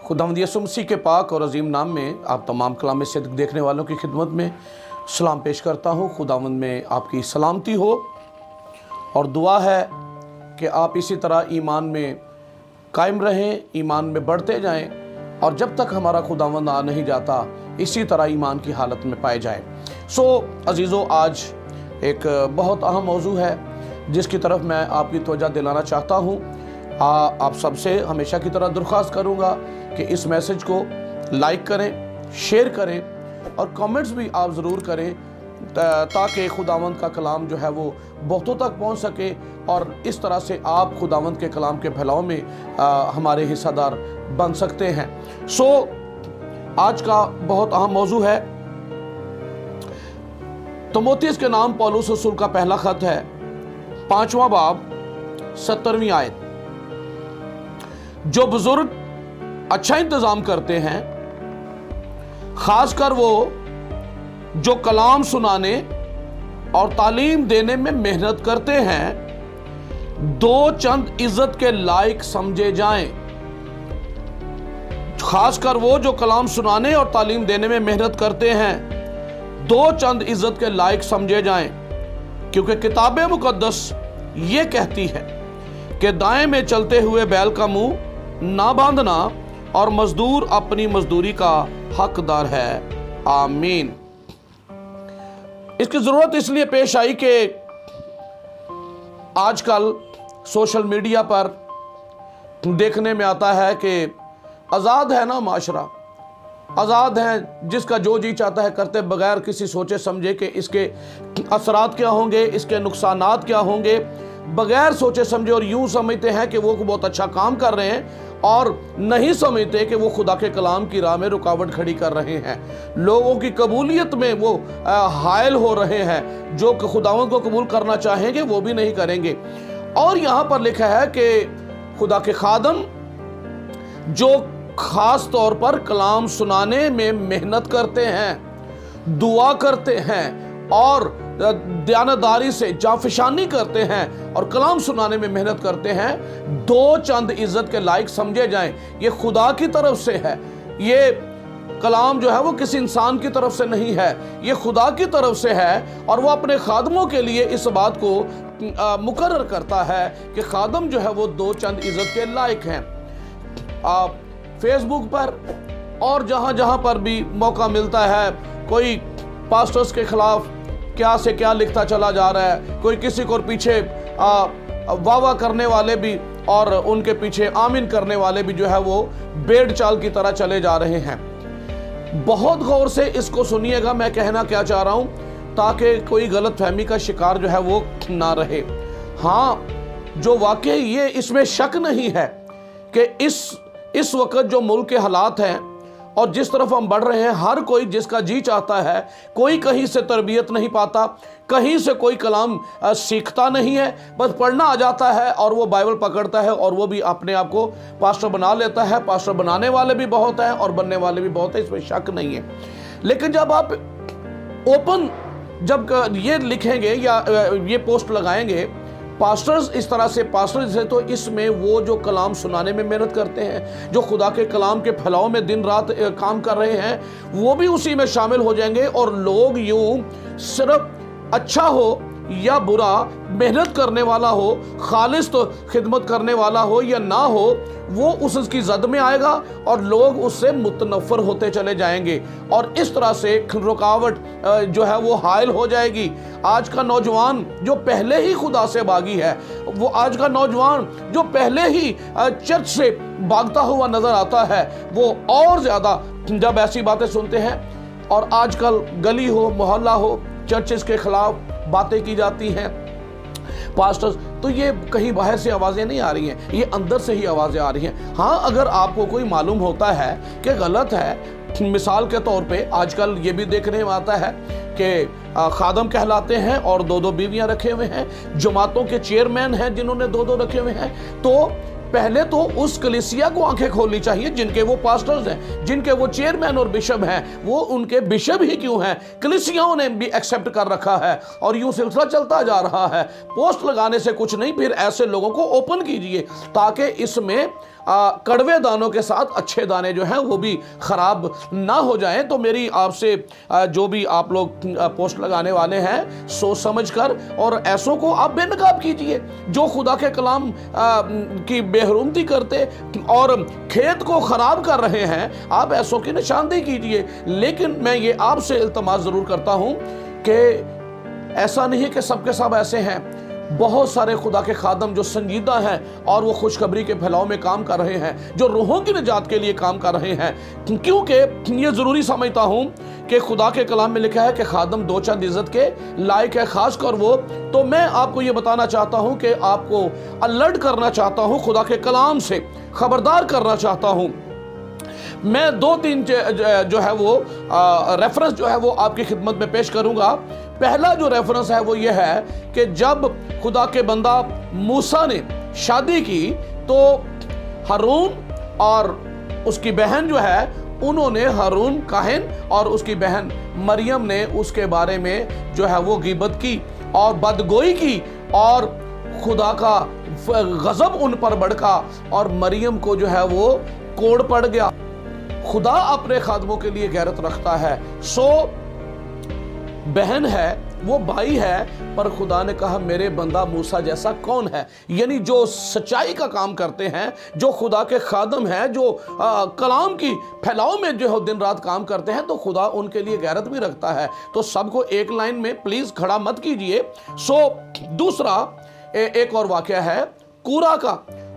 खुदावंद यीशु मसीह के पाक और अजीम नाम में आप तमाम कलाम सिद्क देखने वालों की खिदमत में सलाम पेश करता हूँ। खुदावंद में आपकी सलामती हो और दुआ है कि आप इसी तरह ईमान में कायम रहें, ईमान में बढ़ते जाएं और जब तक हमारा खुदावंद आ नहीं जाता इसी तरह ईमान की हालत में पाए जाएं। अजीज़ों, आज एक बहुत अहम मौजू है जिसकी तरफ मैं आपकी तवज्जो दिलाना चाहता हूँ। आप सबसे हमेशा की तरह दरख्वास्त करूँगा कि इस मैसेज को लाइक करें, शेयर करें और कमेंट्स भी आप ज़रूर करें ताकि खुदावंद का कलाम जो है वो बहुतों तक पहुंच सके और इस तरह से आप खुदावंद के कलाम के फैलाव में हमारे हिस्सेदार बन सकते हैं। आज का बहुत अहम मौजू है तीमुथियुस के नाम पौलुस रसूल का पहला खत है, 5वां बाब 70वीं आयत। जो बुजुर्ग अच्छा इंतजाम करते हैं, खासकर वो जो कलाम सुनाने और तालीम देने में मेहनत करते हैं, दो चंद इज्जत के लायक समझे जाएं। खासकर वो जो कलाम सुनाने और तालीम देने में मेहनत करते हैं, दो चंद इज्जत के लायक समझे जाएं, क्योंकि किताब मुकद्दस ये कहती है कि दाएं में चलते हुए बैल का मुंह ना बांधना और मजदूर अपनी मजदूरी का हकदार है। आमीन। इसकी जरूरत इसलिए पेश आई कि आजकल सोशल मीडिया पर देखने में आता है कि आज़ाद है ना माशरा, आज़ाद है, जिसका जो जी चाहता है करते बगैर किसी सोचे समझे कि इसके असरात क्या होंगे, इसके नुकसानात क्या होंगे, बगैर सोचे समझे और यूं समझते हैं कि वो बहुत अच्छा काम कर रहे हैं और नहीं समझते कि वो खुदा के कलाम की राह में रुकावट खड़ी कर रहे हैं। लोगों की कबूलियत में वो हायल हो रहे हैं, जो खुदावंद को कबूल करना चाहेंगे वो भी नहीं करेंगे। और यहाँ पर लिखा है कि खुदा के खादम जो खास तौर पर कलाम सुनाने में मेहनत करते हैं, दुआ करते हैं और दयानतदारी से जाफिशानी करते हैं और कलाम सुनाने में मेहनत करते हैं, दो चंद इज्जत के लायक समझे जाएं। ये खुदा की तरफ से है, ये कलाम जो है वो किसी इंसान की तरफ से नहीं है, ये खुदा की तरफ से है और वो अपने खादमों के लिए इस बात को मुकर्रर करता है कि खादम जो है वो दो चंद इज्जत के लायक हैं। आप फेसबुक पर और जहाँ जहाँ पर भी मौका मिलता है, कोई पास्टर्स के खिलाफ क्या से क्या लिखता चला जा रहा है, कोई किसी को पीछे वाह करने वाले भी और उनके पीछे आमीन करने वाले भी जो है वो बेड़ चाल की तरह चले जा रहे हैं। बहुत गौर से इसको सुनिएगा, मैं कहना क्या चाह रहा हूं, ताकि कोई गलत फहमी का शिकार जो है वो ना रहे। हाँ, जो वाकई ये इसमें शक नहीं है कि इस वक्त जो मुल्क के हालात हैं और जिस तरफ हम बढ़ रहे हैं, हर कोई जिसका जी चाहता है, कोई कहीं से तरबियत नहीं पाता, कहीं से कोई कलाम सीखता नहीं है, बस पढ़ना आ जाता है और वो बाइबल पकड़ता है और वो भी अपने आप को पास्टर बना लेता है। पास्टर बनाने वाले भी बहुत हैं और बनने वाले भी बहुत हैं, इसमें शक नहीं है। लेकिन जब आप ओपन जब ये लिखेंगे या ये पोस्ट लगाएंगे पास्टर्स इस तरह से, पास्टर्स से, तो इसमें वो जो कलाम सुनाने में मेहनत करते हैं, जो खुदा के कलाम के फैलाव में दिन रात काम कर रहे हैं, वो भी उसी में शामिल हो जाएंगे और लोग यूं सिर्फ अच्छा हो या बुरा, मेहनत करने वाला हो, खालिस तो खिदमत करने वाला हो या ना हो, वो उसकी जद में आएगा और लोग उससे मुतनफ़र होते चले जाएंगे और इस तरह से रुकावट जो है वो हायल हो जाएगी। आज का नौजवान जो पहले ही खुदा से भागी है, वो आज का नौजवान जो पहले ही चर्च से भागता हुआ नजर आता है, वो और ज़्यादा जब ऐसी बातें सुनते हैं और आजकल गली हो, मोहल्ला हो, चर्चेस के खिलाफ बातें की जाती हैं पास्टर्स, तो ये कहीं बाहर से आवाज़ें नहीं आ रही हैं, ये अंदर से ही आवाज़ें आ रही हैं। हाँ, अगर आपको कोई मालूम होता है कि गलत है, मिसाल के तौर पे आजकल ये भी देखने में आता है कि खादम कहलाते हैं और दो दो बीवियां रखे हुए हैं, जमातों के चेयरमैन हैं जिन्होंने दो दो रखे हुए हैं, तो पहले तो उस कलीसिया को आंखें खोलनी चाहिए जिनके वो पास्टर्स हैं, जिनके वो चेयरमैन और बिशप हैं, वो उनके बिशप ही क्यों हैं, कलीसियाओं ने भी एक्सेप्ट कर रखा है और यूं सिलसिला चलता जा रहा है। पोस्ट लगाने से कुछ नहीं, फिर ऐसे लोगों को ओपन कीजिए ताकि इसमें कड़वे दानों के साथ अच्छे दाने जो हैं वो भी ख़राब ना हो जाएं। तो मेरी आपसे जो भी आप लोग पोस्ट लगाने वाले हैं सोच समझ कर और ऐसों को आप बेनकाब कीजिए जो खुदा के कलाम की बेहरुमती करते और खेत को ख़राब कर रहे हैं, आप ऐसों की निशानदेही कीजिए। लेकिन मैं ये आपसे इल्तमास ज़रूर करता हूँ कि ऐसा नहीं है कि सबके सब ऐसे हैं। बहुत सारे खुदा के खादम जो संजीदा हैं और वो खुशखबरी के फैलाव में काम कर रहे हैं, जो रूहों की निजात के लिए काम कर रहे हैं। क्योंकि ये ज़रूरी समझता हूँ कि खुदा के कलाम में लिखा है कि खादम दो चंद इज़्ज़त के लायक है, ख़ास कर वो। तो मैं आपको ये बताना चाहता हूँ कि आपको अलर्ट करना चाहता हूँ, खुदा के कलाम से खबरदार करना चाहता हूँ। मैं दो तीन जो है वो रेफरेंस जो है वो आपकी खिदमत में पेश करूंगा। पहला जो रेफरेंस है वो ये है कि जब खुदा के बंदा मूसा ने शादी की तो हारून और उसकी बहन जो है उन्होंने हारून काहिन और उसकी बहन मरियम ने उसके बारे में जो है वो गिबत की और बदगोई की और खुदा का गज़ब उन पर भड़का और मरियम को जो है वो कोड़ पड़ गया। खुदा अपने खादमों के लिए गैरत रखता है। सो बहन है, वो भाई है, पर खुदा ने कहा मेरे बंदा मूसा जैसा कौन है। यानी जो सच्चाई का काम करते हैं, जो खुदा के खादम हैं, जो कलाम की फैलाव में जो है दिन रात काम करते हैं, तो खुदा उनके लिए गैरत भी रखता है। तो सबको एक लाइन में प्लीज खड़ा मत कीजिए। सो दूसरा एक और वाकया है कूरा का।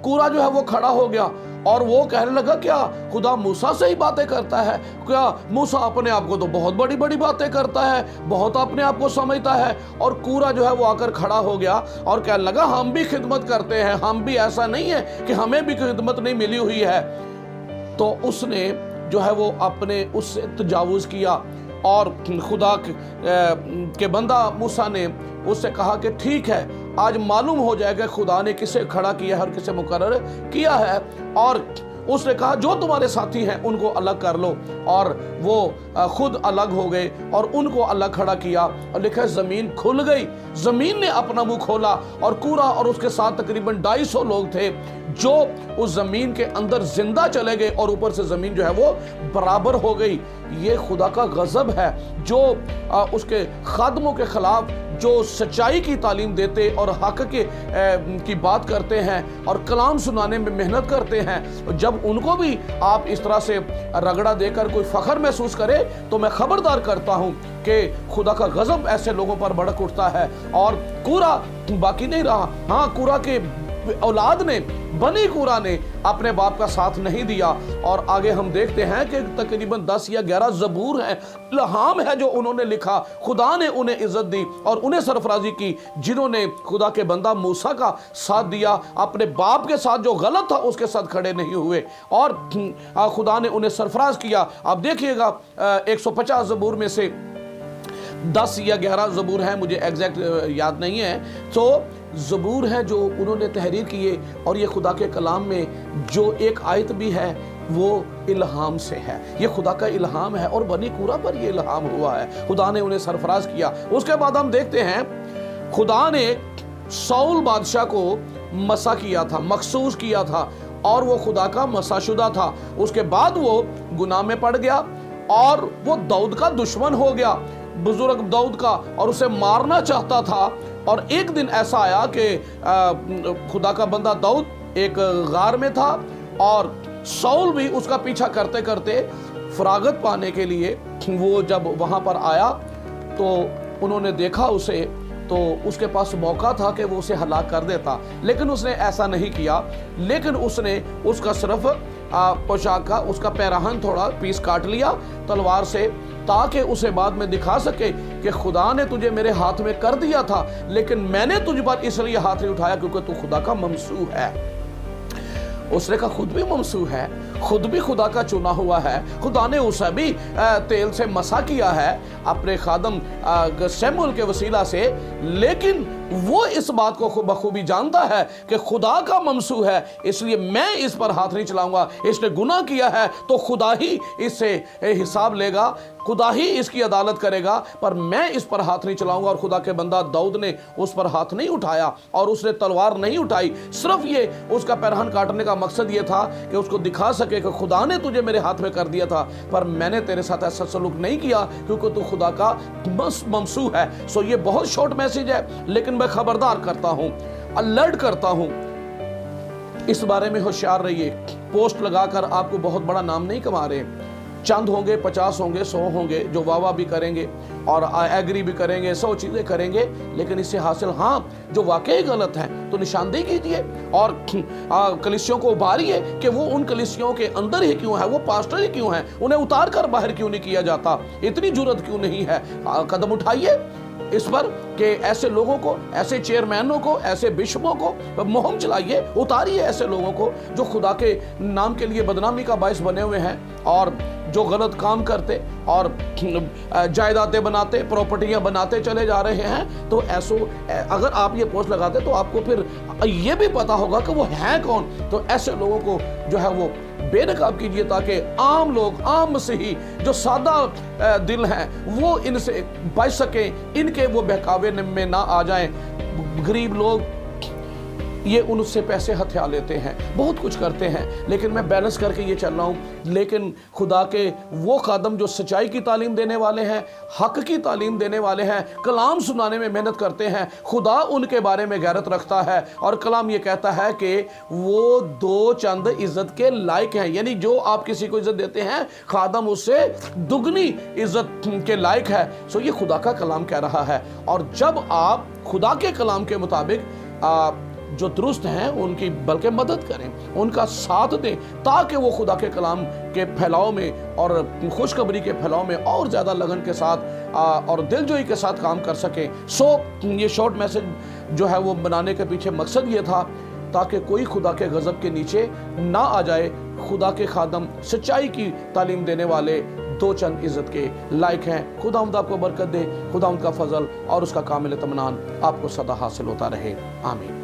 कूरा जो है वो खड़ा हो गया और वो कहने लगा क्या खुदा मूसा से ही बातें करता है? क्या मूसा अपने आप को तो बहुत बड़ी बड़ी बातें करता है, बहुत अपने आप को समझता है। और कूरा जो है वो आकर खड़ा हो गया और कहने लगा हम भी खिदमत करते हैं, हम भी, ऐसा नहीं है कि हमें भी खिदमत नहीं मिली हुई है। तो उसने जो है वो अपने उससे तजावुज़ किया और खुदा के बंदा मूसा ने उससे कहा कि ठीक है, आज मालूम हो जाएगा खुदा ने किसे खड़ा किया है और किसे मुकर्रर किया है। और उसने कहा जो तुम्हारे साथी हैं उनको अलग कर लो। और वो खुद अलग हो गए और उनको अलग खड़ा किया और लिखा है ज़मीन खुल गई। ज़मीन ने अपना मुंह खोला और कूरा और उसके साथ तकरीबन 250 लोग थे जो उस ज़मीन के अंदर जिंदा चले गए और ऊपर से ज़मीन जो है वो बराबर हो गई। ये खुदा का गज़ब है जो उसके खादमों के खिलाफ जो सच्चाई की तालीम देते और हक की बात करते हैं और कलाम सुनाने में मेहनत करते हैं। जब उनको भी आप इस तरह से रगड़ा देकर कोई फ़ख्र महसूस करे तो मैं खबरदार करता हूँ कि खुदा का गज़ब ऐसे लोगों पर भड़क उठता है। और कूरा बाकी नहीं रहा। हाँ, कूरा के औलाद ने, बनी कूरा ने अपने बाप का साथ नहीं दिया। और आगे हम देखते हैं कि तकरीबन 10 या 11 ज़बूर हैं, इल्हाम है जो उन्होंने लिखा। खुदा ने उन्हें इज्जत दी और उन्हें सरफराजी की जिन्होंने खुदा के बंदा मूसा का साथ दिया, अपने बाप के साथ जो गलत था उसके साथ खड़े नहीं हुए और खुदा ने उन्हें सरफराज किया। आप देखिएगा 150 ज़बूर में से 10 या 11 ज़बूर हैं, मुझे एग्जैक्ट याद नहीं है, तो ज़बूर हैं जो उन्होंने तहरीर किए। और ये खुदा के कलाम में जो एक आयत भी है वो इल्हाम से है, ये खुदा का इल्हाम है और बनी कूरा पर ये इल्हाम हुआ है। खुदा ने उन्हें सरफराज किया। उसके बाद हम देखते हैं खुदा ने साउल बादशाह को मसा किया था, मखसूस किया था और वो खुदा का मसाशुदा था। उसके बाद वो गुनाह में पड़ गया और वो दाऊद का दुश्मन हो गया, बुजुर्ग दाऊद का, और उसे मारना चाहता था। और एक दिन ऐसा आया कि खुदा का बंदा दाऊद एक गार में था और साउल भी उसका पीछा करते करते फरागत पाने के लिए वो जब वहाँ पर आया तो उन्होंने देखा उसे, तो उसके पास मौका था कि वो उसे हलाक कर देता, लेकिन उसने ऐसा नहीं किया। लेकिन उसने उसका सिर्फ पोशाक का उसका पैराहन थोड़ा पीस काट लिया तलवार से, ताकि उसे बाद में दिखा सके कि खुदा ने तुझे मेरे हाथ में कर दिया था, लेकिन मैंने तुझ पर इसलिए हाथ नहीं उठाया क्योंकि तू खुदा का ममसूह है। उसने कहा खुद भी ममसूह है, खुद भी खुदा का चुना हुआ है। खुदा ने उसे भी तेल से मसा किया है अपने खादम शमूएल के वसीला से, लेकिन वो इस बात को बखूबी जानता है कि खुदा का ममसूह है, इसलिए मैं इस पर हाथ नहीं चलाऊंगा। इसने गुनाह किया है तो खुदा ही इससे हिसाब लेगा, खुदा ही इसकी अदालत करेगा, पर मैं इस पर हाथ नहीं चलाऊंगा। और खुदा के बंदा दाऊद ने उस पर हाथ नहीं उठाया और उसने तलवार नहीं उठाई, सिर्फ ये उसका पैरहन काटने का मकसद ये था कि उसको दिखा सके कि खुदा ने तुझे मेरे हाथ में कर दिया था, पर मैंने तेरे साथ ऐसा सलूक नहीं किया क्योंकि तू खुदा का ममसू है। सो ये बहुत शॉर्ट मैसेज है, लेकिन मैं खबरदार करता हूँ, अलर्ट करता हूँ, इस बारे में होशियार रहिए। पोस्ट लगाकर आपको बहुत बड़ा नाम नहीं कमा रहे, चंद होंगे, 50 होंगे, 100 होंगे जो वाह भी करेंगे और एग्री भी करेंगे, 100 चीज़ें करेंगे, लेकिन इससे हासिल हाँ जो वाकई गलत है तो निशानदेही कीजिए और कलीसियों को उभारिए कि वो उन कलीसियों के अंदर ही क्यों है, वो पास्टर ही क्यों हैं, उन्हें उतार कर बाहर क्यों नहीं किया जाता, इतनी जुर्रत क्यों नहीं है। कदम उठाइए इस पर कि ऐसे लोगों को, ऐसे चेयरमैनों को, ऐसे बिशपों को मुहिम चलाइए, उतारिए ऐसे लोगों को जो खुदा के नाम के लिए बदनामी का बायस बने हुए हैं और जो गलत काम करते और जायदादें बनाते, प्रॉपर्टियां बनाते चले जा रहे हैं। तो ऐसो अगर आप ये पोस्ट लगाते तो आपको फिर ये भी पता होगा कि वो हैं कौन। तो ऐसे लोगों को जो है वो बेनकाब कीजिए ताकि आम लोग, आम मसीही जो सादा दिल हैं वो इनसे बच सकें, इनके वो बहकावे में ना आ जाएं। गरीब लोग ये उनसे पैसे हथिया लेते हैं, बहुत कुछ करते हैं, लेकिन मैं बैलेंस करके ये चल रहा हूँ। लेकिन खुदा के वो खादम जो सच्चाई की तालीम देने वाले हैं, हक की तालीम देने वाले हैं, कलाम सुनाने में मेहनत करते हैं, खुदा उनके बारे में गैरत रखता है और कलाम ये कहता है कि वो दो चंद इज्जत के लायक हैं। यानी जो आप किसी को इज्जत देते हैं, खादम उससे दुगनी इज्जत के लायक है। सो ये खुदा का कलाम कह रहा है। और जब आप खुदा के कलाम के मुताबिक जो दुरुस्त हैं उनकी बल्कि मदद करें, उनका साथ दें, ताकि वो खुदा के कलाम के फैलाव में और खुशखबरी के फैलाव में और ज़्यादा लगन के साथ और दिलजोई के साथ काम कर सकें। सो ये शॉर्ट मैसेज जो है वो बनाने के पीछे मकसद ये था ताकि कोई खुदा के गज़ब के नीचे ना आ जाए। खुदा के खादम सच्चाई की तालीम देने वाले दो चंद इज्जत के लायक हैं। खुदावंद आपको बरकत दे, खुदावंद का फजल और उसका कामिल तमन्नान आपको सदा हासिल होता रहे। आमीन।